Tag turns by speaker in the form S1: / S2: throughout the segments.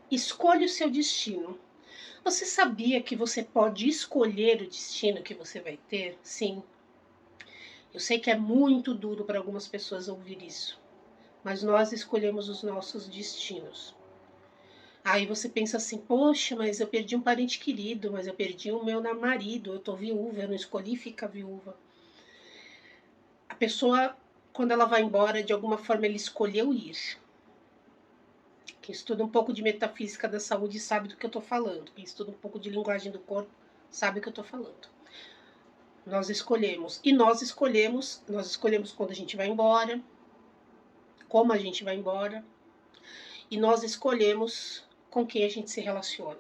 S1: Escolha o seu destino. Você sabia que você pode escolher o destino que você vai ter? Sim. Eu sei que é muito duro para algumas pessoas ouvir isso, mas nós escolhemos os nossos destinos. Aí você pensa assim, poxa, mas eu perdi um parente querido, mas eu perdi o meu marido, eu tô viúva, eu não escolhi ficar viúva. A pessoa, quando ela vai embora, de alguma forma ela escolheu ir. Quem estuda um pouco de metafísica da saúde sabe do que eu tô falando. Quem estuda um pouco de linguagem do corpo sabe o que eu tô falando. Nós escolhemos. E nós escolhemos quando a gente vai embora, como a gente vai embora, e nós escolhemos com quem a gente se relaciona.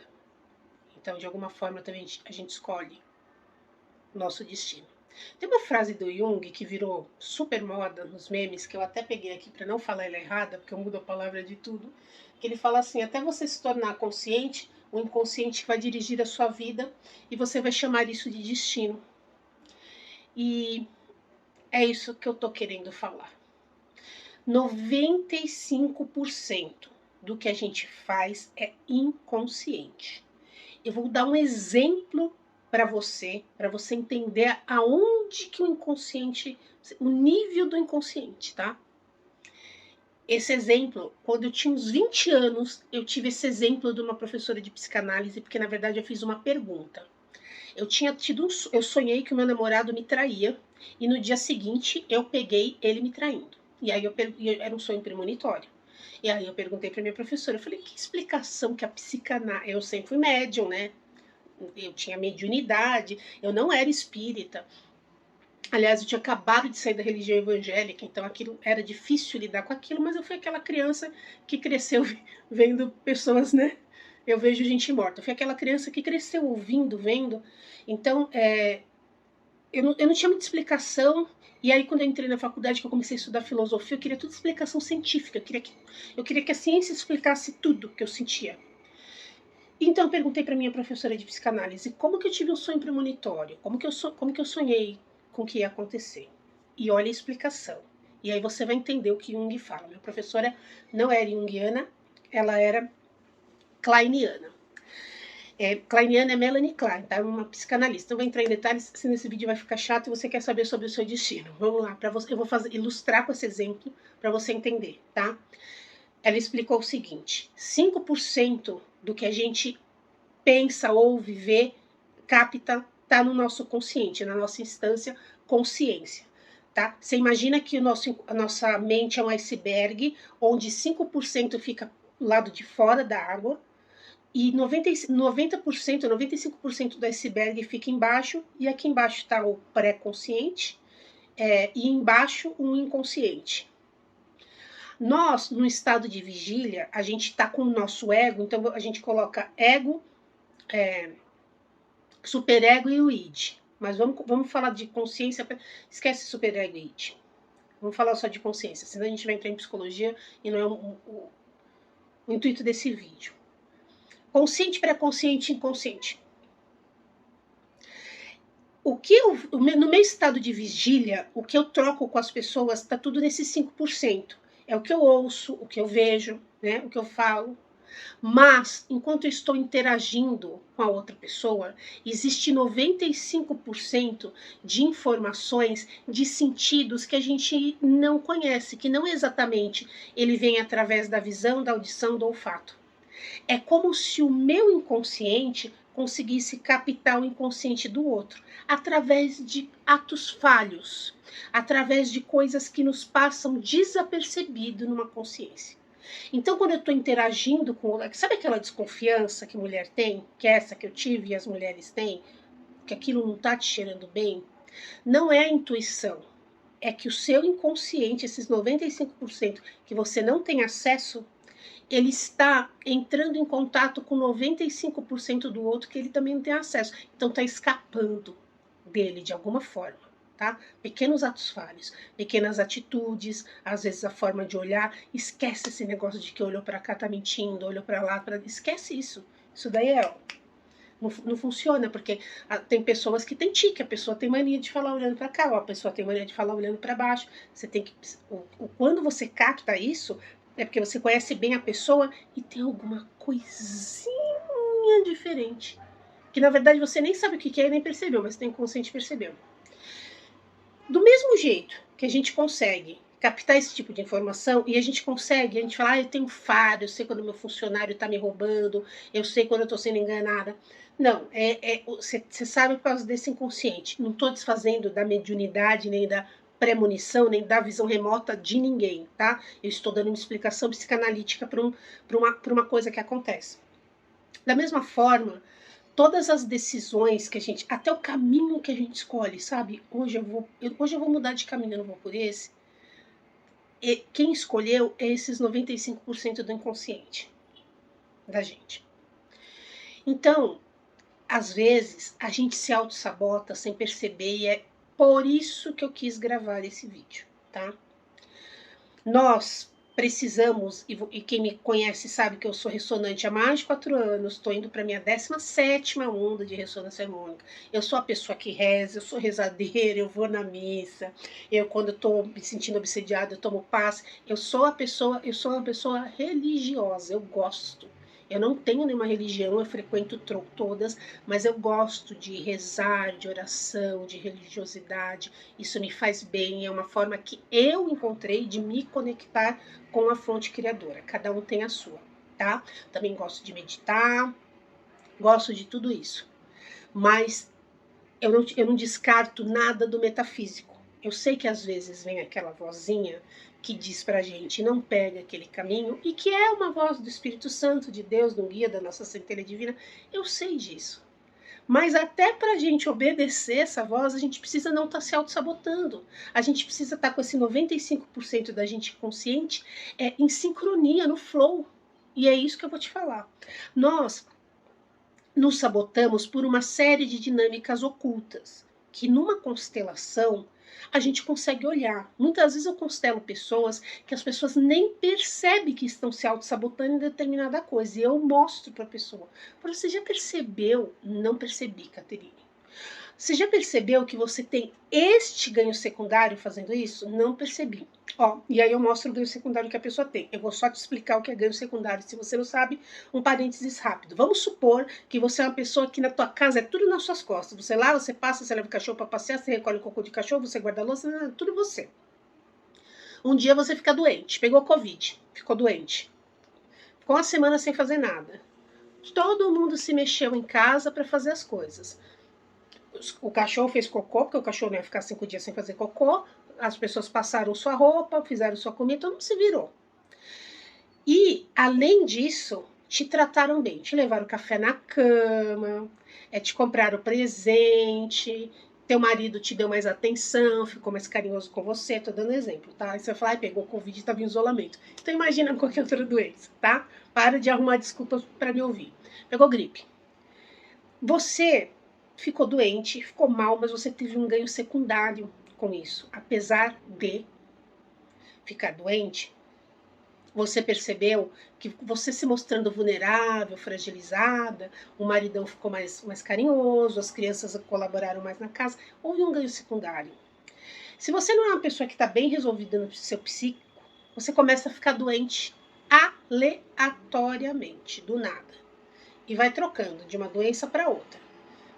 S1: Então, de alguma forma, também a gente escolhe o nosso destino. Tem uma frase do Jung que virou super moda nos memes, que eu até peguei aqui para não falar ela errada, porque eu mudo a palavra de tudo, que ele fala assim, até você se tornar consciente, o inconsciente vai dirigir a sua vida e você vai chamar isso de destino. E é isso que eu tô querendo falar. 95% do que a gente faz é inconsciente. Eu vou dar um exemplo para você entender aonde que o inconsciente, o nível do inconsciente, tá? Esse exemplo, quando eu tinha uns 20 anos, eu tive esse exemplo de uma professora de psicanálise, porque na verdade eu fiz uma pergunta. Eu sonhei que o meu namorado me traía e no dia seguinte eu peguei ele me traindo. E aí era um sonho premonitório. E aí eu perguntei para minha professora, eu falei, que explicação que a psicanálise, eu sempre fui médium, né? Eu tinha mediunidade, eu não era espírita. Aliás, eu tinha acabado de sair da religião evangélica, então aquilo era difícil lidar com aquilo, mas eu fui aquela criança que cresceu vendo pessoas, né? Eu vejo gente morta. Eu fui aquela criança que cresceu ouvindo, vendo. Então, eu não tinha muita explicação. E aí, quando eu entrei na faculdade, que eu comecei a estudar filosofia, eu queria tudo explicação científica. Eu queria que a ciência explicasse tudo que eu sentia. Então, eu perguntei para minha professora de psicanálise como que eu tive um sonho premonitório, como que eu sonhei com o que ia acontecer. E olha a explicação. E aí você vai entender o que Jung fala. Minha professora não era junguiana, ela era kleiniana. Kleiniana é Melanie Klein, tá? Uma psicanalista. Eu vou entrar em detalhes, se nesse vídeo vai ficar chato e você quer saber sobre o seu destino. Vamos lá, eu vou ilustrar com esse exemplo para você entender, tá? Ela explicou o seguinte: 5% do que a gente pensa, ouve, vê, capta, tá no nosso consciente, na nossa instância consciência, tá? Você imagina que a nossa mente é um iceberg, onde 5% fica do lado de fora da água, e 95% do iceberg fica embaixo, e aqui embaixo está o pré-consciente, e embaixo o inconsciente. Nós, no estado de vigília, a gente está com o nosso ego, então a gente coloca ego, superego e o id. Mas vamos falar de consciência, esquece superego e id. Vamos falar só de consciência, senão a gente vai entrar em psicologia e não é o intuito desse vídeo. Consciente, pré-consciente e inconsciente. No meu estado de vigília, o que eu troco com as pessoas está tudo nesses 5%. É o que eu ouço, o que eu vejo, né, o que eu falo. Mas, enquanto eu estou interagindo com a outra pessoa, existe 95% de informações, de sentidos que a gente não conhece, que não exatamente ele vem através da visão, da audição, do olfato. É como se o meu inconsciente conseguisse captar o inconsciente do outro, através de atos falhos, através de coisas que nos passam desapercebido numa consciência. Então, quando eu estou interagindo com... Sabe aquela desconfiança que mulher tem? Que é essa que eu tive e as mulheres têm? Que aquilo não está te cheirando bem? Não é a intuição. É que o seu inconsciente, esses 95% que você não tem acesso, ele está entrando em contato com 95% do outro que ele também não tem acesso. Então, está escapando dele de alguma forma. Tá? Pequenos atos falhos, pequenas atitudes, às vezes a forma de olhar. Esquece esse negócio de que olhou para cá tá mentindo, olhou para lá, esquece isso. Isso daí não funciona, porque tem pessoas que têm tique, a pessoa tem mania de falar olhando para cá, ou a pessoa tem mania de falar olhando para baixo. Você tem que, quando você capta isso, É porque você conhece bem a pessoa e tem alguma coisinha diferente. Que na verdade você nem sabe o que é e nem percebeu, mas tem inconsciente percebeu. Do mesmo jeito que a gente consegue captar esse tipo de informação e a gente fala, eu tenho faro, eu sei quando meu funcionário está me roubando, eu sei quando eu estou sendo enganada. Não, você sabe por causa desse inconsciente. Não estou desfazendo da mediunidade, nem da premonição, nem da visão remota de ninguém, tá? Eu estou dando uma explicação psicanalítica para uma coisa que acontece. Da mesma forma, todas as decisões que a gente, até o caminho que a gente escolhe, sabe? Hoje eu vou mudar de caminho, eu não vou por esse. E quem escolheu é esses 95% do inconsciente da gente. Então, às vezes, a gente se auto-sabota sem perceber e é por isso que eu quis gravar esse vídeo, tá? Nós precisamos, e quem me conhece sabe que eu sou ressonante há mais de 4 anos, estou indo para minha 17ª onda de ressonância harmônica. Eu sou a pessoa que reza, eu sou rezadeira, eu vou na missa, quando estou me sentindo obsediada, eu tomo passe. Eu sou uma pessoa religiosa, eu gosto. Eu não tenho nenhuma religião, eu frequento todas, mas eu gosto de rezar, de oração, de religiosidade. Isso me faz bem, é uma forma que eu encontrei de me conectar com a fonte criadora. Cada um tem a sua, tá? Também gosto de meditar, gosto de tudo isso. Mas eu não descarto nada do metafísico. Eu sei que às vezes vem aquela vozinha que diz pra gente, não pega aquele caminho, e que é uma voz do Espírito Santo, de Deus, no guia da nossa centelha divina. Eu sei disso. Mas até para a gente obedecer essa voz, a gente precisa não estar se auto-sabotando. A gente precisa estar com esse 95% da gente consciente em sincronia, no flow. E é isso que eu vou te falar. Nós nos sabotamos por uma série de dinâmicas ocultas, que numa constelação a gente consegue olhar. Muitas vezes eu constelo pessoas que as pessoas nem percebem que estão se auto-sabotando em determinada coisa. E eu mostro para a pessoa. Você já percebeu? Não percebi, Caterine. Você já percebeu que você tem este ganho secundário fazendo isso? Não percebi. Ó, e aí eu mostro o ganho secundário que a pessoa tem. Eu vou só te explicar o que é ganho secundário. Se você não sabe, um parênteses rápido. Vamos supor que você é uma pessoa que na tua casa é tudo nas suas costas. Você lá, você passa, você leva o cachorro para passear, você recolhe o cocô de cachorro, você guarda a louça, tudo você. Um dia você fica doente, pegou Covid, ficou doente. Ficou uma semana sem fazer nada. Todo mundo se mexeu em casa para fazer as coisas. O cachorro fez cocô, porque o cachorro não ia ficar 5 dias sem fazer cocô. As pessoas passaram sua roupa, fizeram sua comida, todo mundo se virou. E, além disso, te trataram bem. Te levaram café na cama, te compraram presente, teu marido te deu mais atenção, ficou mais carinhoso com você. Tô dando exemplo, tá? Aí você vai falar, pegou Covid e estava em isolamento. Então imagina qualquer outra doença, tá? Para de arrumar desculpas para me ouvir. Pegou gripe. Você ficou doente, ficou mal, mas você teve um ganho secundário com isso. Apesar de ficar doente, você percebeu que você se mostrando vulnerável, fragilizada, o maridão ficou mais carinhoso, as crianças colaboraram mais na casa, houve um ganho secundário. Se você não é uma pessoa que está bem resolvida no seu psíquico, você começa a ficar doente aleatoriamente, do nada. E vai trocando de uma doença para outra.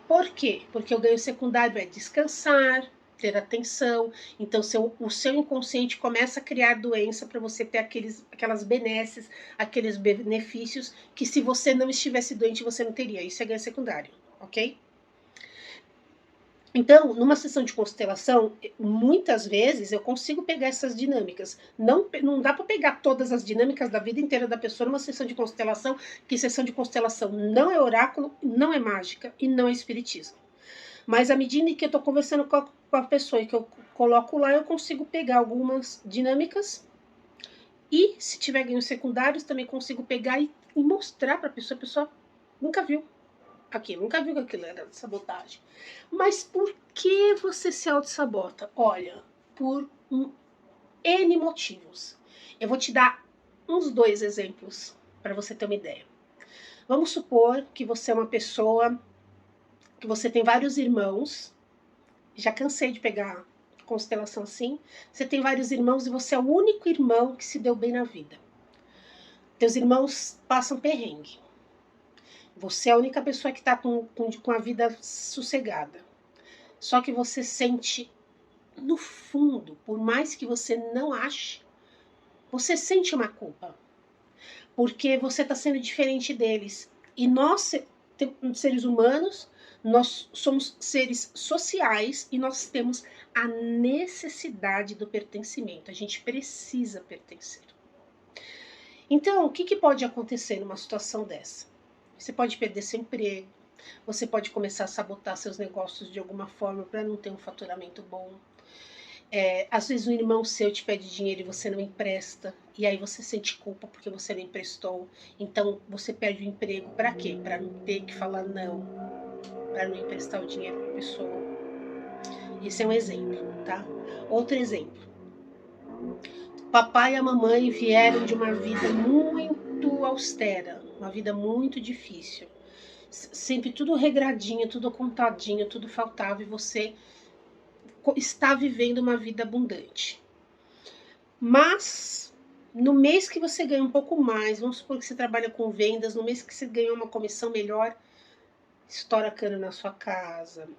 S1: Por quê? Porque o ganho secundário é descansar, ter atenção. Então, o seu inconsciente começa a criar doença para você ter aquelas benesses, aqueles benefícios que se você não estivesse doente, você não teria. Isso é ganho secundário, ok? Então, numa sessão de constelação, muitas vezes eu consigo pegar essas dinâmicas. Não dá para pegar todas as dinâmicas da vida inteira da pessoa numa sessão de constelação, que sessão de constelação não é oráculo, não é mágica e não é espiritismo. Mas à medida que eu estou conversando com a pessoa e que eu coloco lá, eu consigo pegar algumas dinâmicas e, se tiver ganhos secundários, também consigo pegar e mostrar para a pessoa nunca viu aquilo, nunca viu que aquilo era sabotagem. Mas por que você se auto-sabota? Olha, por N motivos. Eu vou te dar uns 2 exemplos para você ter uma ideia. Vamos supor que você é uma pessoa que você tem vários irmãos. Já cansei de pegar constelação assim. Você tem vários irmãos e você é o único irmão que se deu bem na vida. Teus irmãos passam perrengue. Você é a única pessoa que está com a vida sossegada. Só que você sente, no fundo, por mais que você não ache, você sente uma culpa. Porque você está sendo diferente deles. E nós, seres humanos, nós somos seres sociais e nós temos a necessidade do pertencimento. A gente precisa pertencer. Então, o que pode acontecer numa situação dessa? Você pode perder seu emprego, você pode começar a sabotar seus negócios de alguma forma para não ter um faturamento bom. Às vezes um irmão seu te pede dinheiro e você não empresta, e aí você sente culpa porque você não emprestou. Então você perde o emprego para quê? Para não ter que falar não, para não emprestar o dinheiro para a pessoa. Esse é um exemplo, tá? Outro exemplo. Papai e a mamãe vieram de uma vida muito austera, uma vida muito difícil. Sempre tudo regradinho, tudo contadinho, tudo faltava, e você está vivendo uma vida abundante. Mas no mês que você ganha um pouco mais, vamos supor que você trabalha com vendas, no mês que você ganhou uma comissão melhor, estoura cano na sua casa,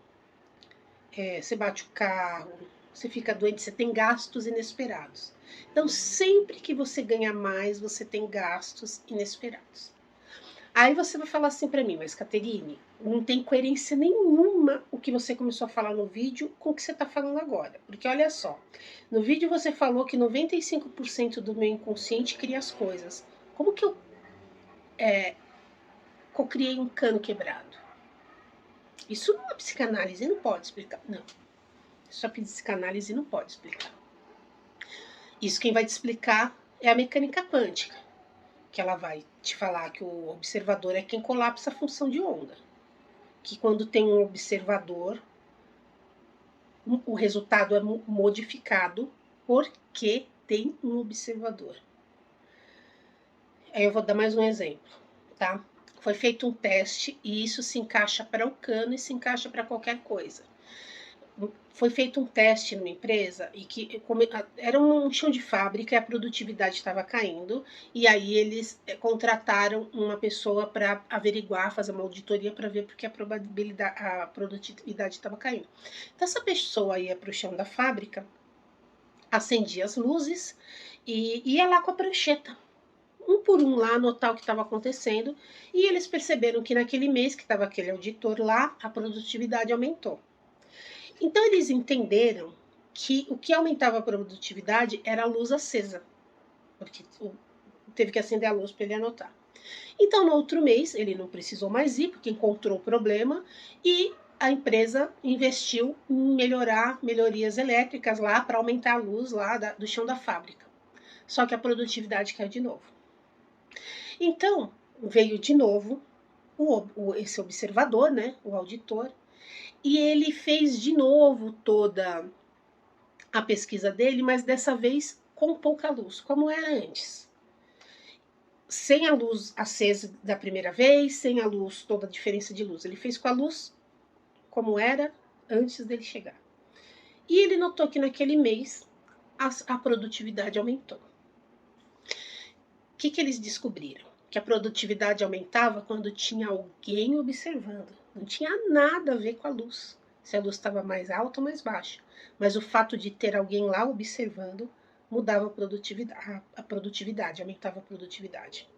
S1: você bate o carro, você fica doente, você tem gastos inesperados. Então, sempre que você ganha mais, você tem gastos inesperados. Aí você vai falar assim para mim, mas Caterine, não tem coerência nenhuma o que você começou a falar no vídeo com o que você está falando agora. Porque olha só, no vídeo você falou que 95% do meu inconsciente cria as coisas. Como que eu cocriei um cano quebrado? Isso a psicanálise não pode explicar. Não, isso a psicanálise não pode explicar. Isso quem vai te explicar é a mecânica quântica, que ela vai te falar que o observador é quem colapsa a função de onda. Que quando tem um observador, o resultado é modificado porque tem um observador. Aí eu vou dar mais um exemplo, tá? Foi feito um teste e isso se encaixa para o cano e se encaixa para qualquer coisa. Foi feito um teste numa empresa e que era um chão de fábrica e a produtividade estava caindo, e aí eles contrataram uma pessoa para averiguar, fazer uma auditoria para ver porque a produtividade estava caindo. Então essa pessoa ia para o chão da fábrica, acendia as luzes e ia lá com a prancheta, um por um lá, anotar o que estava acontecendo, e eles perceberam que naquele mês que estava aquele auditor lá, a produtividade aumentou. Então eles entenderam que o que aumentava a produtividade era a luz acesa, porque teve que acender a luz para ele anotar. Então no outro mês ele não precisou mais ir, porque encontrou o problema, e a empresa investiu em melhorias elétricas lá para aumentar a luz lá do chão da fábrica. Só que a produtividade caiu de novo. Então veio de novo esse observador, né, o auditor, e ele fez de novo toda a pesquisa dele, mas dessa vez com pouca luz, como era antes. Sem a luz acesa da primeira vez, sem a luz, toda a diferença de luz. Ele fez com a luz como era antes dele chegar. E ele notou que naquele mês a produtividade aumentou. O que eles descobriram? Que a produtividade aumentava quando tinha alguém observando. Não tinha nada a ver com a luz, se a luz estava mais alta ou mais baixa. Mas o fato de ter alguém lá observando mudava a produtividade, aumentava a produtividade.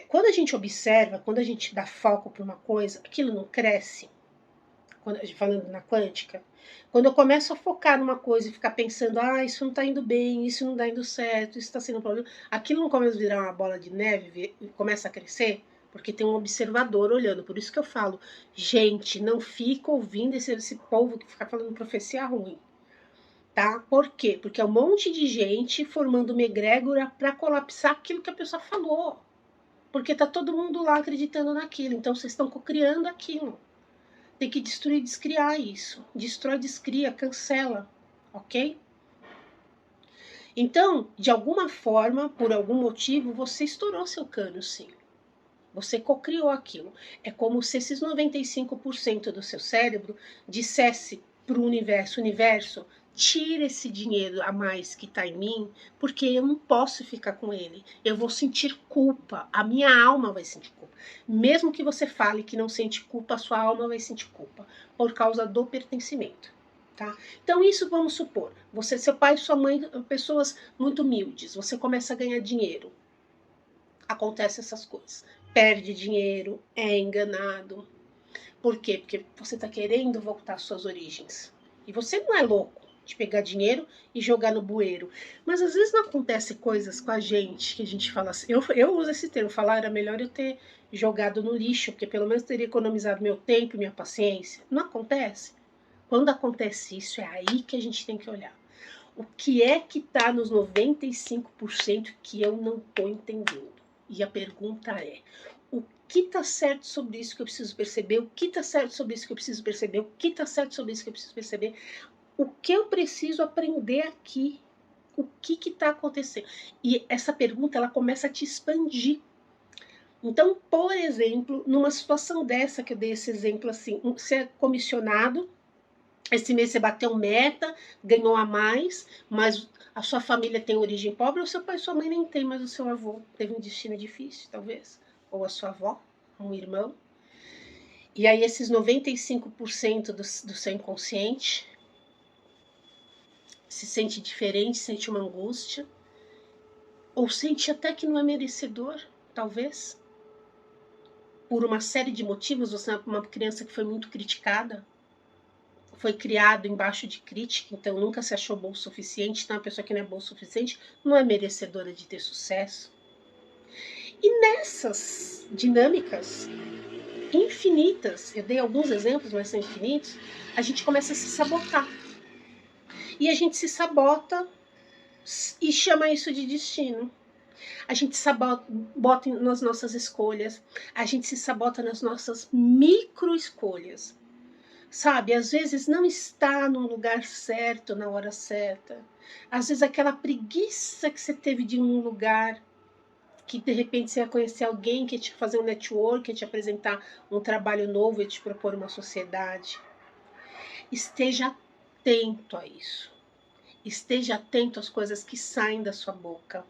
S1: Quando a gente observa, quando a gente dá foco para uma coisa, aquilo não cresce. Falando na quântica, quando eu começo a focar numa coisa e ficar pensando, isso não está indo bem, isso não está indo certo, isso está sendo um problema, aquilo não começa a virar uma bola de neve e começa a crescer, porque tem um observador olhando. Por isso que eu falo, gente, não fica ouvindo esse povo que fica falando profecia ruim, tá? Por quê? Porque é um monte de gente formando uma egrégora para colapsar aquilo que a pessoa falou, porque tá todo mundo lá acreditando naquilo, então vocês estão cocriando aquilo. Tem que destruir, descriar isso. Destrói, descria, cancela, ok? Então, de alguma forma, por algum motivo, você estourou seu cano, sim. Você cocriou aquilo. É como se esses 95% do seu cérebro dissesse para o universo, tira esse dinheiro a mais que está em mim, porque eu não posso ficar com ele. Eu vou sentir culpa, a minha alma vai sentir culpa. Mesmo que você fale que não sente culpa, a sua alma vai sentir culpa por causa do pertencimento. Tá? Então isso vamos supor, você, seu pai e sua mãe, pessoas muito humildes, você começa a ganhar dinheiro. Acontece essas coisas. Perde dinheiro, é enganado. Por quê? Porque você está querendo voltar às suas origens. E você não é louco de pegar dinheiro e jogar no bueiro. Mas às vezes não acontece coisas com a gente que a gente fala assim. Eu uso esse termo, falar era melhor eu ter jogado no lixo, porque pelo menos teria economizado meu tempo e minha paciência. Não acontece? Quando acontece isso, é aí que a gente tem que olhar. O que é que está nos 95% que eu não estou entendendo? E a pergunta é: o que está certo sobre isso que eu preciso perceber? O que está certo sobre isso que eu preciso perceber? O que está certo sobre isso que eu preciso perceber? O que eu preciso aprender aqui? O que está acontecendo? E essa pergunta ela começa a te expandir. Então, por exemplo, numa situação dessa que eu dei esse exemplo assim, você é comissionado, esse mês você bateu meta, ganhou a mais, mas a sua família tem origem pobre, ou seu pai e sua mãe nem tem, mas o seu avô teve um destino difícil, talvez, ou a sua avó, um irmão. E aí esses 95% do seu inconsciente se sente diferente, sente uma angústia, ou sente até que não é merecedor, talvez, por uma série de motivos. Você é uma criança que foi muito criticada, foi criado embaixo de crítica, então nunca se achou bom o suficiente. Então, uma pessoa que não é boa o suficiente não é merecedora de ter sucesso. E nessas dinâmicas infinitas, eu dei alguns exemplos, mas são infinitos, a gente começa a se sabotar. E a gente se sabota e chama isso de destino. A gente sabota nas nossas escolhas, a gente se sabota nas nossas micro-escolhas. Sabe, às vezes não está no lugar certo, na hora certa. Às vezes aquela preguiça que você teve de um lugar, que de repente você ia conhecer alguém que ia te fazer um network, ia te apresentar um trabalho novo, ia te propor uma sociedade. Esteja atento a isso. Esteja atento às coisas que saem da sua boca.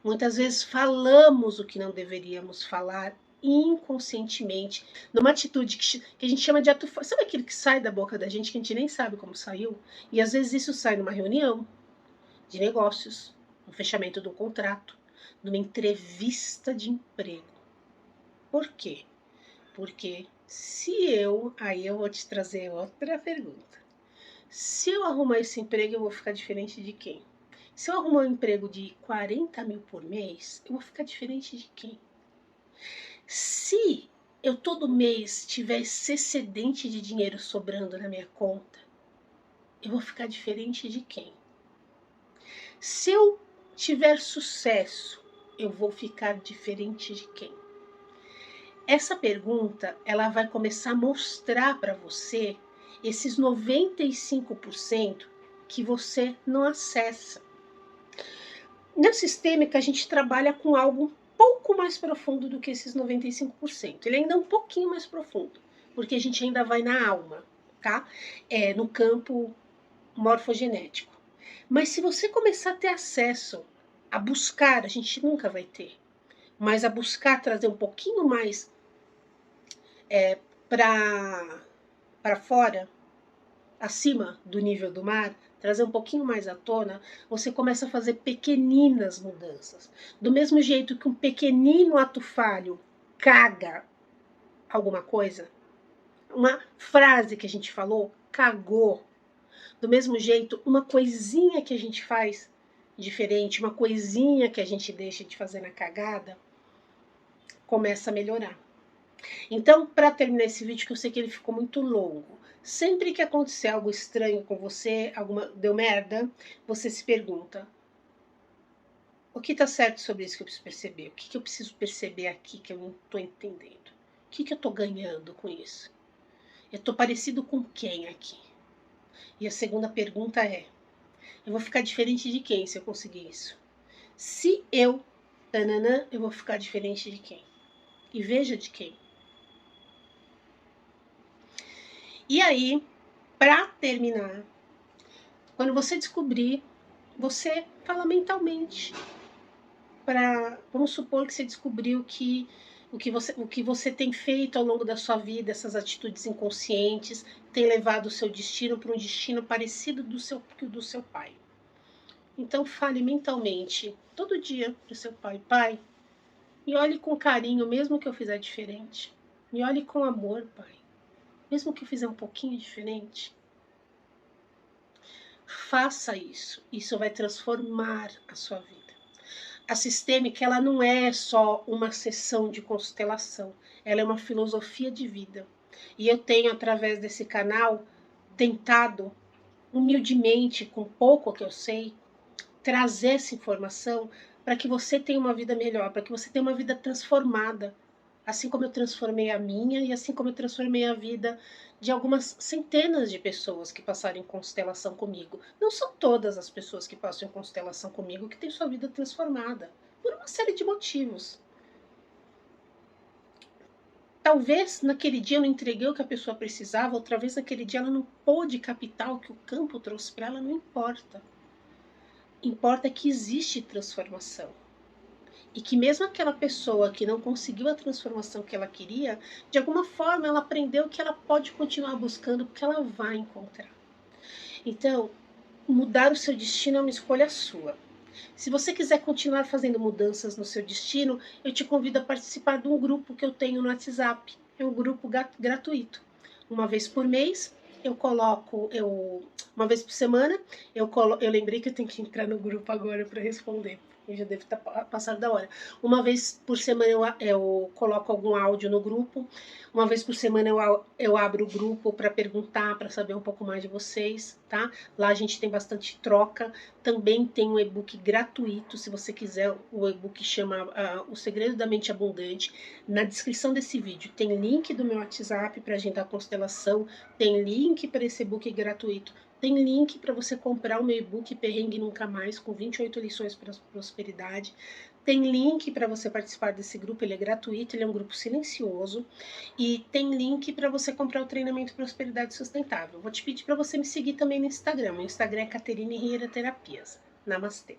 S1: Muitas vezes falamos o que não deveríamos falar inconscientemente, numa atitude que a gente chama de ato. Sabe aquilo que sai da boca da gente que a gente nem sabe como saiu? E às vezes isso sai numa reunião de negócios, no fechamento de um contrato, numa entrevista de emprego. Por quê? Porque aí eu vou te trazer outra pergunta. Se eu arrumar esse emprego, eu vou ficar diferente de quem? Se eu arrumar um emprego de 40 mil por mês, eu vou ficar diferente de quem? Se eu todo mês tiver esse excedente de dinheiro sobrando na minha conta, eu vou ficar diferente de quem? Se eu tiver sucesso, eu vou ficar diferente de quem? Essa pergunta, ela vai começar a mostrar para você esses 95% que você não acessa. Na sistêmica, a gente trabalha com algo um pouco mais profundo do que esses 95%. Ele ainda é um pouquinho mais profundo, porque a gente ainda vai na alma, tá? No campo morfogenético. Mas se você começar a ter acesso a buscar, a gente nunca vai ter, mas a buscar trazer um pouquinho mais para fora, acima do nível do mar, trazer um pouquinho mais à tona, você começa a fazer pequeninas mudanças. Do mesmo jeito que um pequenino ato falho caga alguma coisa, uma frase que a gente falou, cagou. Do mesmo jeito, uma coisinha que a gente faz diferente, uma coisinha que a gente deixa de fazer na cagada, começa a melhorar. Então, para terminar esse vídeo, que eu sei que ele ficou muito longo, sempre que acontecer algo estranho com você, deu merda, você se pergunta: o que está certo sobre isso que eu preciso perceber? O que eu preciso perceber aqui que eu não estou entendendo? O que eu estou ganhando com isso? Eu estou parecido com quem aqui? E a segunda pergunta é: eu vou ficar diferente de quem se eu conseguir isso? Se eu, tananã, eu vou ficar diferente de quem? E veja de quem. E aí, para terminar, Quando você descobrir, você fala mentalmente. Vamos supor que você descobriu que o que você tem feito ao longo da sua vida, essas atitudes inconscientes, tem levado o seu destino para um destino parecido que o do seu pai. Então fale mentalmente, todo dia, para o seu pai: pai, me olhe com carinho, mesmo que eu fizer diferente. Me olhe com amor, pai, mesmo que eu fizer um pouquinho diferente. Faça isso. Isso vai transformar a sua vida. A sistêmica, ela não é só uma sessão de constelação, ela é uma filosofia de vida. E eu tenho, através desse canal, tentado, humildemente, com pouco que eu sei, trazer essa informação para que você tenha uma vida melhor, para que você tenha uma vida transformada. Assim como eu transformei a minha e assim como eu transformei a vida de algumas centenas de pessoas que passaram em constelação comigo. Não são todas as pessoas que passam em constelação comigo que têm sua vida transformada, por uma série de motivos. Talvez naquele dia eu não entreguei o que a pessoa precisava, outra vez naquele dia ela não pôde captar o que o campo trouxe para ela, não importa. Importa que existe transformação. E que mesmo aquela pessoa que não conseguiu a transformação que ela queria, de alguma forma ela aprendeu que ela pode continuar buscando, porque ela vai encontrar. Então, mudar o seu destino é uma escolha sua. Se você quiser continuar fazendo mudanças no seu destino, eu te convido a participar de um grupo que eu tenho no WhatsApp. É um grupo gratuito. Uma vez por mês, uma vez por semana, eu lembrei que eu tenho que entrar no grupo agora para responder. Eu já devo estar passado da hora. Uma vez por semana eu coloco algum áudio no grupo. Uma vez por semana eu abro o grupo para perguntar, para saber um pouco mais de vocês, tá? Lá a gente tem bastante troca. Também tem um e-book gratuito, se você quiser. O e-book chama O Segredo da Mente Abundante. Na descrição desse vídeo tem link do meu WhatsApp para agendar a constelação, tem link para esse e-book gratuito, tem link para você comprar o meu e-book Perrengue Nunca Mais, com 28 lições para prosperidade. Tem link para você participar desse grupo, ele é gratuito, ele é um grupo silencioso. E tem link para você comprar o treinamento Prosperidade Sustentável. Vou te pedir para você me seguir também no Instagram. Meu Instagram é Caterine Riera Terapias. Namastê.